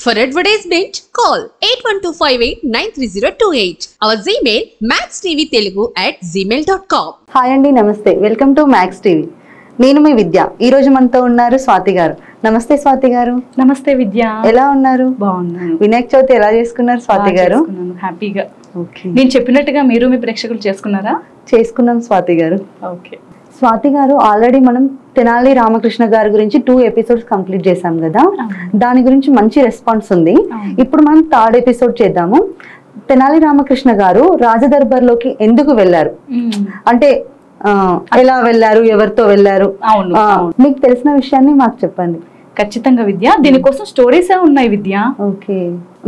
For advertisement, call 8125893028. Our Gmail maxtvtelugu@gmail.com. Hi అండి, నమస్తే. Welcome to max TV. నేను మీ విద్య. ఈ రోజు మనతో ఉన్నారు స్వాతి గారు. నమస్తే స్వాతి గారు. నమస్తే విద్య. ఎలా ఉన్నారు? బాగున్నాను. వినాయక చవితి ఎలా చేసుకున్నారు స్వాతి గారు? హ్యాపీగా. నేను చెప్పినట్టుగా మీరు మీ ప్రేక్షకులు చేసుకున్నారా? చేసుకున్నాం స్వాతి గారు. ఓకే స్వాతి గారు, ఆల్రెడీ మనం తెనాలి రామకృష్ణ గారి గురించి 2 ఎపిసోడ్స్ కంప్లీట్ చేసాం కదా. దాని గురించి మంచి రెస్పాన్స్ ఉంది. ఇప్పుడు మనం 3rd ఎపిసోడ్ చేద్దాము. తెనాలి రామకృష్ణ గారు రాజదర్బార్లోకి ఎందుకు వెళ్ళారు, అంటే ఎలా వెళ్ళారు, ఎవరితో వెళ్ళారు, మీకు తెలిసిన విషయాన్ని మాకు చెప్పండి. ఖచ్చితంగా విద్య, దీనికోసం స్టోరీస్ ఉన్నాయి విద్య. ఓకే,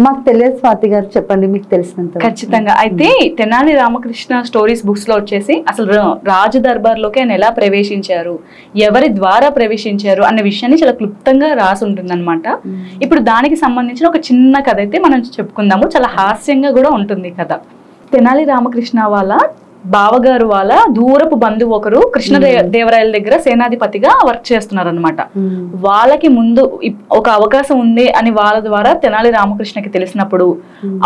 మాకు తెలియదు స్వాతి గారు, చెప్పండి మీకు తెలిసినంత. ఖచ్చితంగా. అయితే తెనాలి రామకృష్ణ స్టోరీస్ బుక్స్ లో వచ్చేసి అసలు రాజ దర్బార్లోకి ఆయన ఎలా ప్రవేశించారు, ఎవరి ద్వారా ప్రవేశించారు అన్న విషయాన్ని చాలా క్లుప్తంగా రాసి ఉంటుంది అనమాట. ఇప్పుడు దానికి సంబంధించిన ఒక చిన్న కథ అయితే మనం చెప్పుకుందాము. చాలా హాస్యంగా కూడా ఉంటుంది కథ. తెనాలి రామకృష్ణ వాళ్ళ బావగారు వాళ్ళ దూరపు బంధువు ఒకరు కృష్ణదేవరాయల దగ్గర సేనాధిపతిగా వర్క్ చేస్తున్నారు అనమాట. వాళ్ళకి ముందు ఒక అవకాశం ఉంది అని వాళ్ళ ద్వారా తెనాలి రామకృష్ణకి తెలిసినప్పుడు,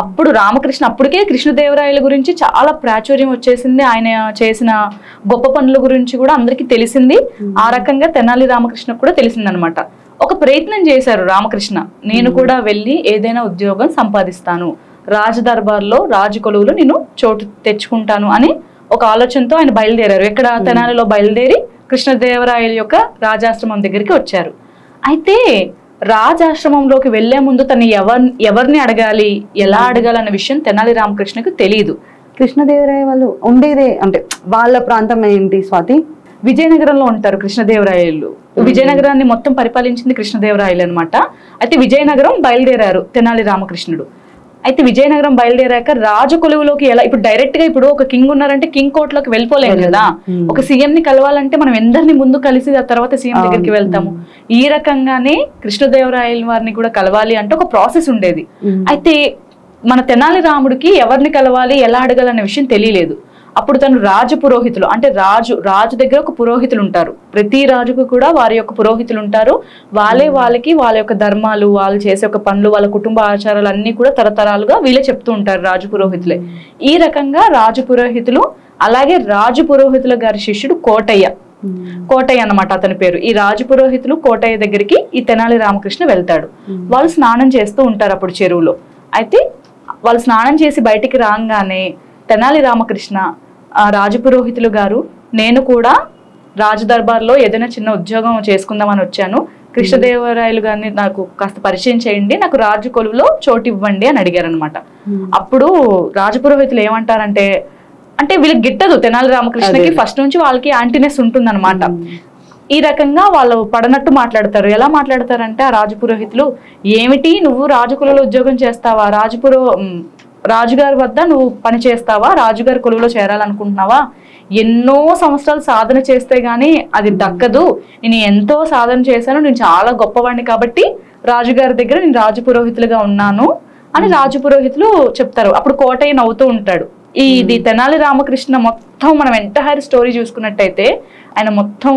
అప్పుడు రామకృష్ణ అప్పటికే కృష్ణదేవరాయల గురించి చాలా ప్రాచుర్యం వచ్చేసింది. ఆయన చేసిన గొప్ప పనుల గురించి కూడా అందరికీ తెలిసింది. ఆ రకంగా తెనాలి రామకృష్ణ కూడా తెలిసిందనమాట. ఒక ప్రయత్నం చేశారు రామకృష్ణ, నేను కూడా వెళ్ళి ఏదైనా ఉద్యోగం సంపాదిస్తాను, రాజదర్బార్లో రాజు కొలువులు నేను చోటు తెచ్చుకుంటాను అని ఒక ఆలోచనతో ఆయన బయలుదేరారు. ఎక్కడ? తెనాలిలో బయలుదేరి కృష్ణదేవరాయల యొక్క రాజాశ్రమం దగ్గరికి వచ్చారు. అయితే రాజాశ్రమంలోకి వెళ్లే ముందు తను ఎవరిని అడగాలి, ఎలా అడగాలి అన్న విషయం తెనాలి రామకృష్ణకు తెలియదు. కృష్ణదేవరాయ వాళ్ళు ఉండేదే అంటే వాళ్ళ ప్రాంతం ఏంటి స్వాతి? విజయనగరంలో ఉంటారు కృష్ణదేవరాయలు. విజయనగరాన్ని మొత్తం పరిపాలించింది కృష్ణదేవరాయలు అనమాట. అయితే విజయనగరం బయలుదేరారు తెనాలి రామకృష్ణుడు. అయితే విజయనగరం బయలుదేరాక రాజు కొలువులోకి ఎలా, ఇప్పుడు డైరెక్ట్ గా ఇప్పుడు ఒక కింగ్ ఉన్నారంటే కింగ్ కోర్టులోకి వెళ్ళిపోలేము కదా. ఒక సీఎం ని కలవాలంటే మనం ఎందరిని ముందు కలిసి ఆ తర్వాత సీఎం దగ్గరికి వెళ్తాము. ఈ రకంగానే కృష్ణదేవరాయల వారిని కూడా కలవాలి అంటే ఒక ప్రాసెస్ ఉండేది. అయితే మన తెనాలి రాముడికి ఎవరిని కలవాలి, ఎలా అడగాలనే విషయం తెలియలేదు. అప్పుడు తను రాజు పురోహితులు, అంటే రాజు దగ్గర ఒక పురోహితులు ఉంటారు. ప్రతి రాజుకు కూడా వారి యొక్క పురోహితులు ఉంటారు. వాళ్ళకి వాళ్ళ యొక్క ధర్మాలు, వాళ్ళు చేసే ఒక పనులు, వాళ్ళ కుటుంబ ఆచారాలు అన్ని కూడా తరతరాలుగా వీళ్ళే చెప్తూ ఉంటారు, రాజు పురోహితులే. ఈ రకంగా రాజు పురోహితులు, అలాగే రాజు పురోహితుల గారి శిష్యుడు కోటయ్య అన్నమాట అతని పేరు. ఈ రాజు పురోహితులు కోటయ్య దగ్గరికి ఈ తెనాలి రామకృష్ణ వెళ్తాడు. వాళ్ళు స్నానం చేస్తూ ఉంటారు అప్పుడు చెరువులో. అయితే వాళ్ళు స్నానం చేసి బయటికి రాగానే తెనాలి రామకృష్ణ, రాజపురోహితులు గారు, నేను కూడా రాజదర్బార్లో ఏదైనా చిన్న ఉద్యోగం చేసుకుందామని వచ్చాను, కృష్ణదేవరాయలు గారిని నాకు కాస్త పరిచయం చేయండి, నాకు రాజు కొలువులో చోటు ఇవ్వండి అని అడిగారు అనమాట. అప్పుడు రాజపురోహితులు ఏమంటారంటే, అంటే వీళ్ళకి గిట్టదు తెనాలి రామకృష్ణకి, ఫస్ట్ నుంచి వాళ్ళకి యాంటీనెస్ ఉంటుందన్నమాట. ఈ రకంగా వాళ్ళు పడనట్టు మాట్లాడతారు. ఎలా మాట్లాడతారంటే ఆ రాజపురోహితులు, ఏమిటి నువ్వు రాజు కొలువులో ఉద్యోగం చేస్తావా, రాజుగారి వద్ద నువ్వు పని చేస్తావా, రాజుగారి కొలువులో చేరాలనుకుంటున్నావా, ఎన్నో సంవత్సరాలు సాధన చేస్తే గానీ అది దక్కదు, నేను ఎంతో సాధన చేశాను, నేను చాలా గొప్పవాడిని కాబట్టి రాజుగారి దగ్గర నేను రాజు పురోహితులుగా ఉన్నాను అని రాజు పురోహితులు చెప్తారు. అప్పుడు కోటయ్య నవ్వుతూ ఉంటాడు. ఇది తెనాలి రామకృష్ణ మొత్తం మనం ఎంటైర్ స్టోరీ చూసుకున్నట్టయితే, ఆయన మొత్తం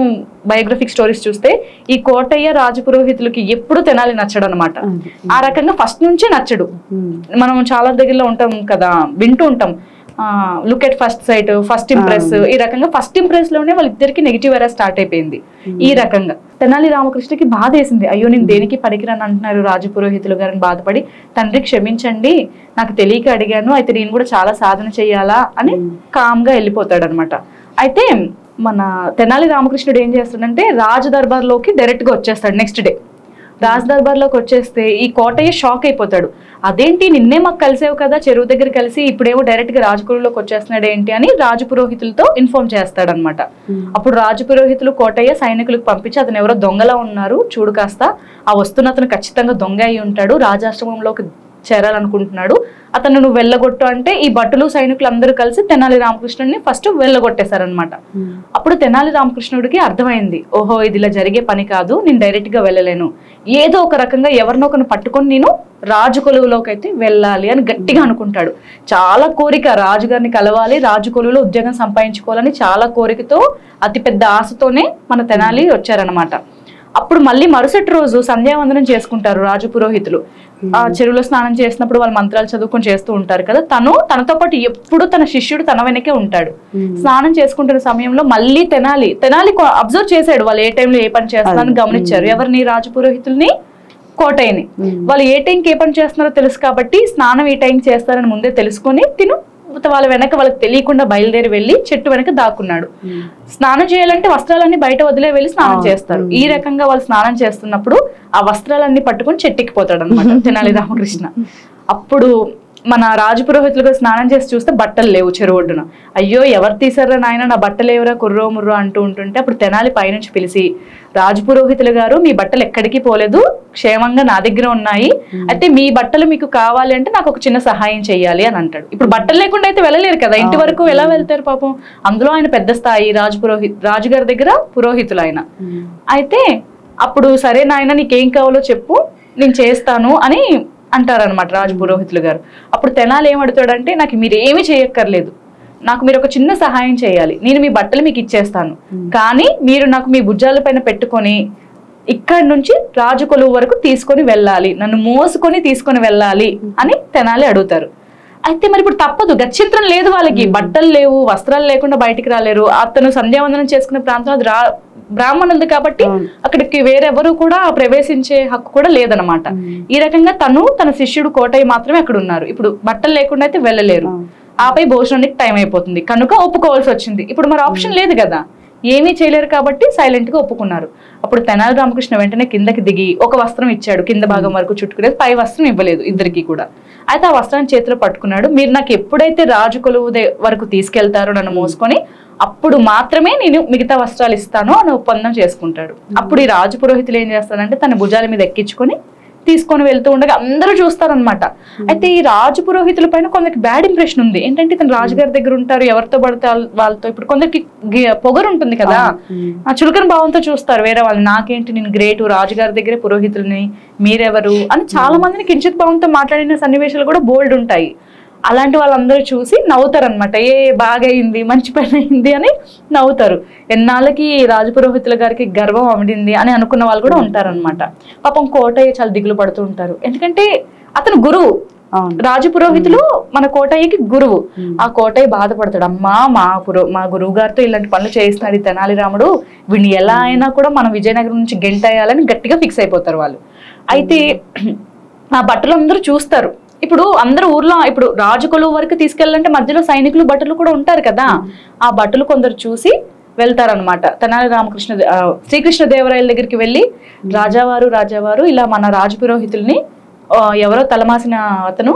బయోగ్రఫిక్ స్టోరీస్ చూస్తే ఈ కోటయ్య రాజపురోహితులకి ఎప్పుడు తెనాలి నచ్చడు అనమాట. ఆ రకంగా ఫస్ట్ నుంచే నచ్చడు. మనం చాలా దగ్గరలో ఉంటాం కదా, వింటూ ఉంటాం, look at first sight, first impress. ఈ రకంగా ఫస్ట్ ఇంప్రెస్ లోనే వాళ్ళిద్దరికి నెగిటివ్ ఎరా స్టార్ట్ అయిపోయింది. ఈ రకంగా తెనాలి రామకృష్ణకి బాధ వేసింది. అయ్యో నేను దేనికి పనికిరాని అంటున్నారు రాజు పురోహితులు గారిని బాధపడి, తండ్రి క్షమించండి, నాకు తెలియక అడిగాను, అయితే నేను కూడా చాలా సాధన చెయ్యాలా అని కామ్ గా వెళ్ళిపోతాడు అనమాట. అయితే మన తెనాలి రామకృష్ణుడు ఏం చేస్తాడంటే రాజ దర్బార్లోకి డైరెక్ట్ గా వచ్చేస్తాడు. నెక్స్ట్ డే రాజ దర్బార్లోకి వచ్చేస్తే ఈ కోటయ్య షాక్ అయిపోతాడు. అదేంటి, నిన్నే మాకు కలిసేవు కదా చెరువు దగ్గర కలిసి, ఇప్పుడేమో డైరెక్ట్ గా రాజకులులోకి వచ్చేస్తున్నాడు ఏంటి అని రాజు పురోహితులతో ఇన్ఫార్మ్ చేస్తాడనమాట. అప్పుడు రాజు పురోహితులు కోటయ్య సైనికులకు పంపించి, అతను ఎవరో దొంగలా ఉన్నారు చూడు కాస్త, ఆ వస్తున్న అతను ఖచ్చితంగా దొంగ అయి ఉంటాడు, రాజాశ్రమంలోకి చేరాలనుకుంటున్నాడు, అతను నువ్వు వెళ్ళగొట్టు అంటే ఈ భటులు సైనికులు అందరూ కలిసి తెనాలి రామకృష్ణుడిని ఫస్ట్ వెళ్ళగొట్టేశారనమాట. అప్పుడు తెనాలి రామకృష్ణుడికి అర్థమైంది, ఓహో ఇది ఇలా జరిగే పని కాదు, నేను డైరెక్ట్ గా వెళ్ళలేను, ఏదో ఒక రకంగా ఎవరినొకరిని పట్టుకొని నేను రాజు కొలువులోకి అయితే వెళ్ళాలి అని గట్టిగా అనుకుంటాడు. చాలా కోరిక, రాజుగారిని కలవాలి, రాజు కొలువులో ఉద్యోగం సంపాదించుకోవాలని చాలా కోరికతో, అతిపెద్ద ఆశతోనే మన తెనాలి వచ్చారనమాట. అప్పుడు మళ్ళీ మరుసటి రోజు సంధ్యావందనం చేసుకుంటారు రాజు పురోహితులు. ఆ చెరువులో స్నానం చేసినప్పుడు వాళ్ళు మంత్రాలు చదువుకొని చేస్తూ ఉంటారు కదా, తనతో పాటు ఎప్పుడు తన శిష్యుడు తన వెనకే ఉంటాడు. స్నానం చేసుకుంటున్న సమయంలో మళ్ళీ తెనాలి అబ్జర్వ్ చేశాడు వాళ్ళు ఏ టైంలో ఏ పని చేస్తున్నారని గమనించారు. ఎవరిని? రాజు పురోహితుల్ని, కోటయ్యని. వాళ్ళు ఏ టైంకి ఏ పని చేస్తున్నారో తెలుసు కాబట్టి స్నానం ఏ టైంకి చేస్తారని ముందే తెలుసుకొని వాళ్ళ వెనక వాళ్ళకి తెలియకుండా బయలుదేరి వెళ్ళి చెట్టు వెనక దాక్కున్నాడు. స్నానం చేయాలంటే వస్త్రాలన్నీ బయట వదిలే వెళ్ళి స్నానం చేస్తారు. ఈ రకంగా వాళ్ళు స్నానం చేస్తున్నప్పుడు ఆ వస్త్రాలన్నీ పట్టుకొని చెట్టెక్కిపోతాడు అనమాట తెనాలి రామకృష్ణ. అప్పుడు మన రాజపురోహితులుగా స్నానం చేసి చూస్తే బట్టలు లేవు చెరువు ఒడ్డున. అయ్యో ఎవరు తీసారా నాయన, నా బట్టలు ఎవరా కుర్రో ముర్రో అంటూ ఉంటుంటే అప్పుడు తెనాలి పైనుంచి పిలిచి, రాజపురోహితులు గారు మీ బట్టలు ఎక్కడికి పోలేదు, క్షేమంగా నా దగ్గర ఉన్నాయి. అయితే మీ బట్టలు మీకు కావాలి అంటే నాకు ఒక చిన్న సహాయం చెయ్యాలి అని అంటాడు. ఇప్పుడు బట్టలు లేకుండా అయితే వెళ్ళలేరు కదా, ఇంటి వరకు ఎలా వెళ్తారు పాపం. అందులో ఆయన పెద్ద స్థాయి రాజుగారి దగ్గర పురోహితులు ఆయన. అయితే అప్పుడు సరే నాయన నీకేం కావాలో చెప్పు నేను చేస్తాను అని అంటారనమాట రాజు పురోహితులు గారు. అప్పుడు తెనాలి ఏమడుతాడంటే, నాకు మీరు ఏమి చేయక్కర్లేదు, నాకు మీరు ఒక చిన్న సహాయం చేయాలి, నేను మీ బట్టలు మీకు ఇచ్చేస్తాను, కానీ మీరు నాకు మీ భుజాల పైన పెట్టుకొని ఇక్కడి నుంచి రాజు కొలువు వరకు తీసుకొని వెళ్ళాలి, నన్ను మోసుకొని తీసుకొని వెళ్ళాలి అని తెనాలి అడుగుతారు. అయితే మరి ఇప్పుడు తప్పదు, గత్యంతరం లేదు వాళ్ళకి, బట్టలు లేవు, వస్త్రాలు లేకుండా బయటికి రాలేరు. అతను సంధ్యావందనం చేసుకునే ప్రాంతం అది బ్రాహ్మణులది కాబట్టి అక్కడికి వేరెవరు కూడా ప్రవేశించే హక్కు కూడా లేదనమాట. ఈ రకంగా తన శిష్యుడు కోటయ్య మాత్రమే అక్కడ ఉన్నారు. ఇప్పుడు బట్టలు లేకుండా అయితే వెళ్ళలేరు. ఆపై భోజనానికి టైం అయిపోతుంది కనుక ఒప్పుకోవాల్సి వచ్చింది. ఇప్పుడు మరి ఆప్షన్ లేదు కదా, ఏమీ చేయలేరు కాబట్టి సైలెంట్ గా ఒప్పుకున్నారు. అప్పుడు తెనాలి రామకృష్ణ వెంటనే కిందకి దిగి ఒక వస్త్రం ఇచ్చాడు, కింద భాగం వరకు చుట్టుకునేది, పై వస్త్రం ఇవ్వలేదు ఇద్దరికి కూడా. అయితే ఆ వస్త్రాన్ని చేతిలో పట్టుకున్నాడు. మీరు నాకు ఎప్పుడైతే రాజు కొలువు వరకు తీసుకెళ్తారో నన్ను మోసుకొని, అప్పుడు మాత్రమే నేను మిగతా వస్త్రాలు ఇస్తాను అని ఒప్పందం చేసుకుంటాడు. అప్పుడు ఈ రాజు పురోహితులు ఏం చేస్తారంటే తన భుజాల మీద ఎక్కించుకొని తీసుకొని వెళ్తూ ఉండగా అందరూ చూస్తారనమాట. అయితే ఈ రాజు పురోహితుల పైన కొందరికి బ్యాడ్ ఇంప్రెషన్ ఉంది. ఏంటంటే ఇతను రాజుగారి దగ్గర ఉంటారు, ఎవరితో పడితే వాళ్ళతో. ఇప్పుడు కొందరికి పొగరు ఉంటుంది కదా, ఆ చులకన భావంతో చూస్తారు వేరే వాళ్ళని. నాకేంటి, నేను గ్రేటు, రాజుగారి దగ్గరే పురోహితులని, మీరెవరు అని చాలా మందిని కించిత్ భావంతో మాట్లాడిన సన్నివేశాలు కూడా బోల్డ్ ఉంటాయి. అలాంటి వాళ్ళందరూ చూసి నవ్వుతారు అనమాట. బాగా అయింది, మంచి పని అయింది అని నవ్వుతారు. ఎన్నాళ్ళకి రాజపురోహితుల గారికి గర్వం అమిడింది అని అనుకున్న వాళ్ళు కూడా ఉంటారనమాట. పాపం కోటయ్య చాలా దిగులు పడుతూ ఉంటారు. ఎందుకంటే అతను గురువు, రాజపురోహితులు మన కోటయ్యకి గురువు. ఆ కోటయ్య బాధపడతాడు, అమ్మా మా గురువు గారితో ఇలాంటి పనులు చేయిస్తున్నాడు ఈ తెనాలి రాముడు, వీడిని ఎలా అయినా కూడా మనం విజయనగరం నుంచి గెంటేయాలని గట్టిగా ఫిక్స్ అయిపోతారు వాళ్ళు. అయితే ఆ బట్టలు అందరూ చూస్తారు. ఇప్పుడు అందరూ ఊర్లో ఇప్పుడు రాజు కొలువు వరకు తీసుకెళ్ళాలంటే మధ్యలో సైనికులు భటులు కూడా ఉంటారు కదా, ఆ భటులు కొందరు చూసి వెళ్తారనమాట. తెనాలి శ్రీకృష్ణదేవరాయల దగ్గరికి వెళ్ళి, రాజావారు ఇలా మన రాజపురోహితుల్ని ఎవరో తలమాసిన అతను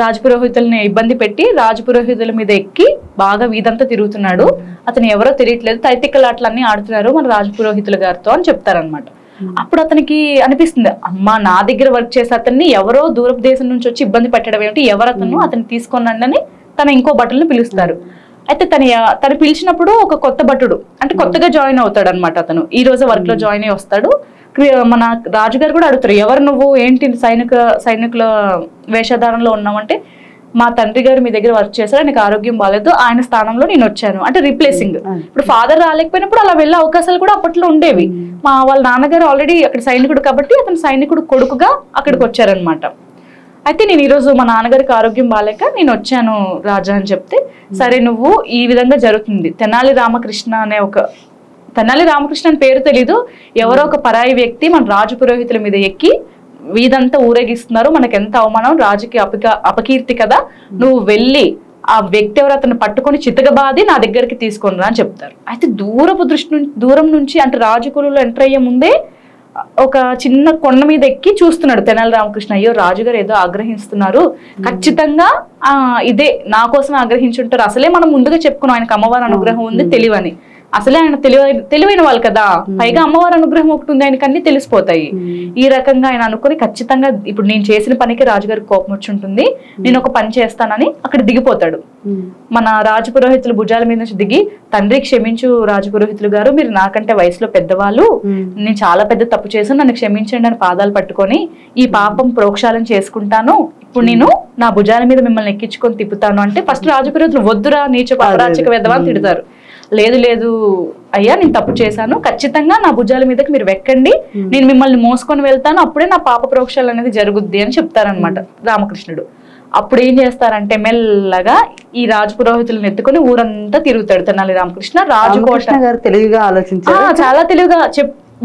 రాజపురోహితుల్ని ఇబ్బంది పెట్టి రాజపురోహితుల మీద ఎక్కి బాగా వీధంతా తిరుగుతున్నాడు, అతను ఎవరో తెలియట్లేదు, తైతిక్కలాట్లన్నీ ఆడుతున్నారు మన రాజపురోహితుల గారితో అని చెప్తారనమాట. అప్పుడు అతనికి అనిపిస్తుంది, అమ్మా నా దగ్గర వర్క్ చేసే అతన్ని ఎవరో దూరపు దేశం నుంచి వచ్చి ఇబ్బంది పెట్టడం ఏమిటి, అతను తీసుకొనండి అని తన ఇంకో భటుల్ని పిలుస్తారు. అయితే తను పిలిచినప్పుడు ఒక కొత్త భటుడు అంటే కొత్తగా జాయిన్ అవుతాడు అనమాట. అతను ఈ రోజు వర్క్ లో జాయిన్ అయ్యి వస్తాడు. మన రాజుగారు కూడా అడుగుతారు, ఎవరు నువ్వు, ఏంటి సైనికుల వేషధారణలో ఉన్నామంటే, మా తండ్రి గారు మీ దగ్గర వర్క్ చేశారు, ఆయనకు ఆరోగ్యం బాగాలేదు, ఆయన స్థానంలో నేను వచ్చాను అంటే రీప్లేసింగ్. ఇప్పుడు ఫాదర్ రాలేకపోయినప్పుడు అలా వెళ్ళే అవకాశాలు కూడా అప్పట్లో ఉండేవి. వాళ్ళ నాన్నగారు ఆల్రెడీ అక్కడ సైనికుడు కాబట్టి అతను సైనికుడు కొడుకుగా అక్కడికి వచ్చారనమాట. అయితే నేను ఈరోజు మా నాన్నగారికి ఆరోగ్యం బాగాలేక నేను వచ్చాను రాజా అని చెప్తే, సరే నువ్వు ఈ విధంగా జరుగుతుంది, తెనాలి రామకృష్ణ అని పేరు తెలీదు, ఎవరో ఒక పరాయి వ్యక్తి మన రాజు పురోహితుల మీద ఎక్కి వీధంతా ఊరేగిస్తున్నారు, మనకు ఎంత అవమానం, రాజుకి అపకీర్తి కదా, నువ్వు వెళ్ళి ఆ వ్యక్తి ఎవరు అతను పట్టుకొని చితకబాది నా దగ్గరికి తీసుకొని రా అని చెప్తారు. అయితే దూరం నుంచి అంటే రాజకులలో ఎంటర్ అయ్యే ముందే ఒక చిన్న కొండ మీద ఎక్కి చూస్తున్నాడు తెనాలి రామకృష్ణ. అయ్యో రాజుగారు ఏదో ఆగ్రహిస్తున్నారు, ఖచ్చితంగా ఇదే నా కోసం ఆగ్రహించుంటారు, అసలే మనం ముందుగా చెప్పుకున్నాం ఆయనకు అమ్మవారి అనుగ్రహం ఉంది తెలివని, అసలే ఆయన తెలివైన వాళ్ళు కదా, పైగా అమ్మవారి అనుగ్రహం ఒకటి ఉంది, ఆయనకు అన్ని తెలిసిపోతాయి. ఈ రకంగా ఆయన అనుకుని ఖచ్చితంగా ఇప్పుడు నేను చేసిన పనికి రాజుగారికి కోపం వచ్చి ఉంటుంది, నేను ఒక పని చేస్తానని అక్కడ దిగిపోతాడు. మన రాజపురోహితులు భుజాల మీద నుంచి దిగి, తండ్రి క్షమించు రాజపురోహితులు గారు, మీరు నాకంటే వయసులో పెద్దవాళ్ళు, నేను చాలా పెద్ద తప్పు చేశాను, నన్ను క్షమించండి అని పాదాలు పట్టుకొని ఈ పాపం ప్రోక్షాళన చేసుకుంటాను, ఇప్పుడు నేను నా భుజాల మీద మిమ్మల్ని ఎక్కించుకొని తిప్పుతాను అంటే ఫస్ట్ రాజపురోహితులు వద్దురా నీచ పరాచక వెధవా అని తిడతారు. లేదు అయ్యా నేను తప్పు చేశాను, ఖచ్చితంగా నా భుజాల మీదకి మీరు వెక్కండి, నేను మిమ్మల్ని మోసుకొని వెళ్తాను, అప్పుడే నా పాప ప్రోక్షాలు అనేది జరుగుద్ది అని చెప్తారనమాట రామకృష్ణుడు. అప్పుడు ఏం చేస్తారంటే మెల్లగా ఈ రాజపురోహితులను ఎత్తుకొని ఊరంతా తిరుగుతాడు తెనాలి రామకృష్ణ. రామకృష్ణ గారు తెలివిగా ఆలోచించారు, చాలా తెలివిగా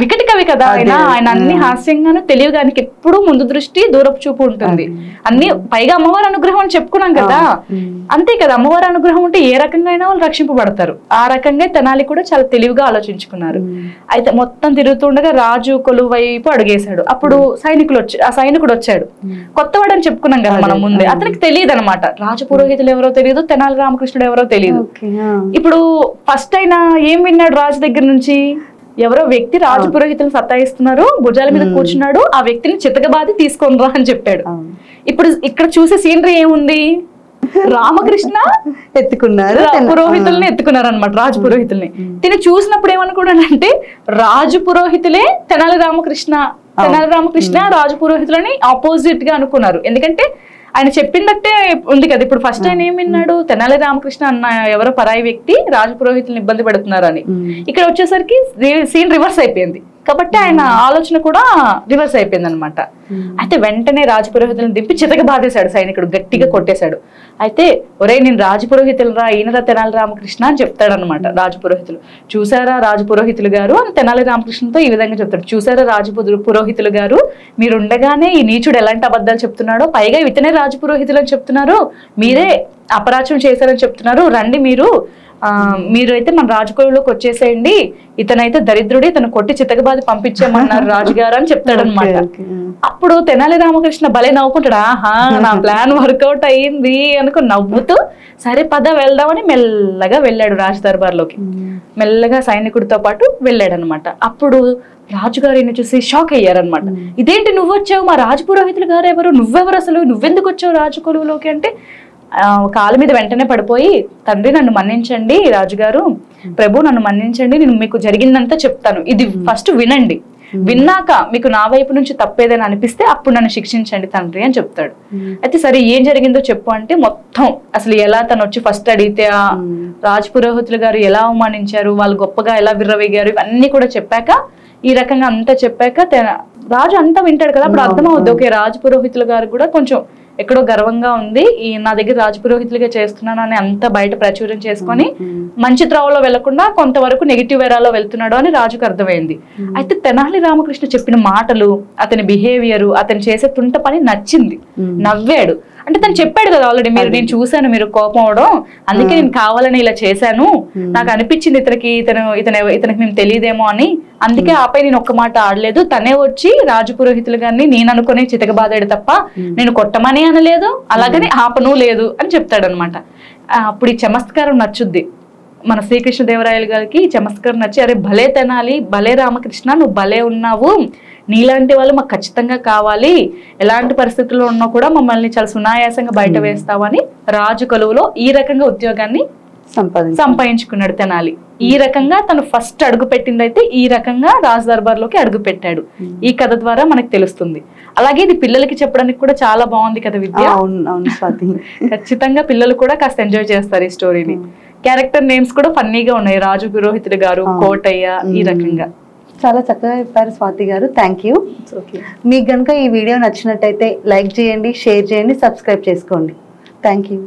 వికటి కవి కదా ఆయన అన్ని హాస్యంగాను తెలివిగా, ఆయనకి ఎప్పుడు ముందు దృష్టి దూరపు చూపు ఉంటుంది అన్ని. పైగా అమ్మవారి అనుగ్రహం అని చెప్పుకున్నాం కదా, అంతే కదా, అమ్మవారి అనుగ్రహం ఉంటే ఏ రకంగా అయినా వాళ్ళు రక్షింపబడతారు. ఆ రకంగా తెనాలి కూడా చాలా తెలివిగా ఆలోచించుకున్నారు. అయితే మొత్తం తిరుగుతుండగా రాజు కొలువు వైపు అడుగేశాడు. అప్పుడు సైనికుడు వచ్చాడు, కొత్తవాడు అని చెప్పుకున్నాం కదా మనం ముందే. అతనికి తెలియదు అనమాట రాజ పురోహితులు ఎవరో తెలియదు, తెనాలి రామకృష్ణుడు ఎవరో తెలియదు. ఇప్పుడు ఫస్ట్ ఆయన ఏం విన్నాడు రాజు దగ్గర నుంచి, ఎవరో వ్యక్తి రాజు పురోహితులను సత్తాయిస్తున్నారు, భుజాల మీద కూర్చున్నాడు, ఆ వ్యక్తిని చితకబాది తీసుకొని రా అని చెప్పాడు. ఇప్పుడు ఇక్కడ చూసే సీనరీ ఏముంది, రామకృష్ణ ఎత్తుకున్నారు, పురోహితుల్ని ఎత్తుకున్నారు అనమాట, రాజు పురోహితుల్ని. తిని చూసినప్పుడు ఏమనుకున్నాడంటే రాజు పురోహితులే తెనాలి రామకృష్ణ రాజు పురోహితులని ఆపోజిట్ గా అనుకున్నారు. ఎందుకంటే ఆయన చెప్పిందట్టే ఉంది కదా. ఇప్పుడు ఫస్ట్ ఆయన ఏం విన్నాడు, తెనాలి రామకృష్ణ అన్న ఎవరో పరాయి వ్యక్తి రాజు పురోహితులను ఇబ్బంది పెడుతున్నారు అని. ఇక్కడ వచ్చేసరికి సీన్ రివర్స్ అయిపోయింది కాబట్టి ఆయన ఆలోచన కూడా రివర్స్ అయిపోయింది అనమాట. అయితే వెంటనే రాజపురోహితులను దింపి చితక బాధేశాడు సైనికుడు, గట్టిగా కొట్టేశాడు. అయితే ఒరే నేను రాజపురోహితులు రా, ఈయనరా తెనాలి రామకృష్ణ అని చెప్తాడు అనమాట రాజపురోహితులు. చూసారా రాజపురోహితులు గారు అని తెనాలి రామకృష్ణతో ఈ విధంగా చెప్తాడు. చూసారా పురోహితులు గారు, మీరుండగానే ఈ నీచుడు ఎలాంటి అబద్ధాలు చెప్తున్నాడో, పైగా ఇతనే రాజపురోహితులు అని చెప్తున్నారు, మీరే అపరాచం చేశారని చెప్తున్నారు, రండి మీరు అయితే మన రాజకులంలోకి వచ్చేసేయండి, ఇతనైతే దరిద్రుడి, ఇతను కొట్టి చితకబాది పంపించేమన్నారు రాజుగారు అని చెప్తాడు అనమాట. అప్పుడు తెనాలి రామకృష్ణ భలే నవ్వుకుంటాడు, ఆహా నా ప్లాన్ వర్కౌట్ అయ్యింది అనుకో నవ్వుతూ, సరే పద వెళ్దామని మెల్లగా వెళ్ళాడు రాజు దర్బార్లోకి. మెల్లగా సైనికుడితో పాటు వెళ్ళాడు అనమాట. అప్పుడు రాజుగారు ఈయన చూసి షాక్ అయ్యారనమాట. ఇదేంటి నువ్వు వచ్చావు, మా రాజు పురోహితులు గారు ఎవరు, నువ్వెవరు అసలు, నువ్వెందుకు వచ్చావు రాజు కొలువులోకి అంటే కాళ్ళ మీద వెంటనే పడిపోయి, తండ్రి నన్ను మన్నించండి రాజుగారు, ప్రభు నన్ను మన్నించండి, నేను మీకు జరిగిందంతా చెప్తాను, ఇది ఫస్ట్ వినండి, విన్నాక మీకు నా వైపు నుంచి తప్పేదని అనిపిస్తే అప్పుడు నన్ను శిక్షించండి తండ్రి అని చెప్తాడు. అయితే సరే ఏం జరిగిందో చెప్పు అంటే మొత్తం అసలు ఎలా తను వచ్చి ఫస్ట్ అడిగితే ఆ రాజపురోహితులు గారు ఎలా అవమానించారు, వాళ్ళు గొప్పగా ఎలా విర్రవేగారు, ఇవన్నీ కూడా చెప్పాక, ఈ రకంగా అంతా చెప్పాక రాజు అంతా వింటాడు కదా. అప్పుడు అర్థమవుద్ది, ఓకే రాజపురోహితులు గారు కూడా కొంచెం ఎక్కడో గర్వంగా ఉంది, ఈ నా దగ్గర రాజపురోహితులుగా చేస్తున్నాను అని అంతా బయట ప్రచురం చేసుకొని మంచి త్రోవలో వెళ్లకుండా కొంతవరకు నెగిటివ్ ఎరాలో వెళ్తున్నాడు అని రాజుకు అర్థమైంది. అయితే తెనాలి రామకృష్ణ చెప్పిన మాటలు, అతని బిహేవియర్, అతను చేసే తుంట పని నచ్చింది, నవ్వాడు. అంటే తను చెప్పాడు కదా ఆల్రెడీ, నేను చూశాను మీరు కోపం అవడం, అందుకే నేను కావాలని ఇలా చేశాను, నాకు అనిపించింది ఇతనికి మేము తెలియదేమో అని, అందుకే ఆపై నేను ఒక్క మాట ఆడలేదు, తనే వచ్చి రాజు పురోహితులు గారిని నేను అనుకుని చితకబాదాడు తప్ప నేను కొట్టమని అనలేదు, అలాగని ఆపను లేదు అని చెప్తాడు అనమాట. అప్పుడు ఈ చమత్కారం నచ్చుద్ది మన శ్రీకృష్ణదేవరాయలు గారికి. చమత్కారం నచ్చి, అరే భలే తెనాలి, భలే రామకృష్ణ, నువ్వు భలే ఉన్నావు, నీలాంటి వాళ్ళు మాకు ఖచ్చితంగా కావాలి, ఎలాంటి పరిస్థితుల్లో ఉన్నా కూడా మమ్మల్ని చాలా సునాయాసంగా బయట వేస్తావని రాజు కొలువులో ఈ రకంగా ఉద్యోగాన్ని సంపాదించుకున్నాడు తెనాలి. ఈ రకంగా తను ఫస్ట్ అడుగు పెట్టింది అయితే ఈ రకంగా రాజు దర్బార్లోకి అడుగు పెట్టాడు. ఈ కథ ద్వారా మనకు తెలుస్తుంది. అలాగే ఇది పిల్లలకి చెప్పడానికి కూడా చాలా బాగుంది కదా విద్య. ఖచ్చితంగా పిల్లలు కూడా కాస్త ఎంజాయ్ చేస్తారు ఈ స్టోరీని. క్యారెక్టర్ నేమ్స్ కూడా ఫన్నీగా ఉన్నాయి, రాజు పురోహితుడు గారు, కోటయ్య, ఈ రకంగా చాలా చక్కగా చెప్పారు స్వాతి గారు. Thank you. మీకు కనుక ఈ వీడియో నచ్చినట్టయితే లైక్ చేయండి, షేర్ చేయండి, సబ్స్క్రైబ్ చేసుకోండి. Thank you.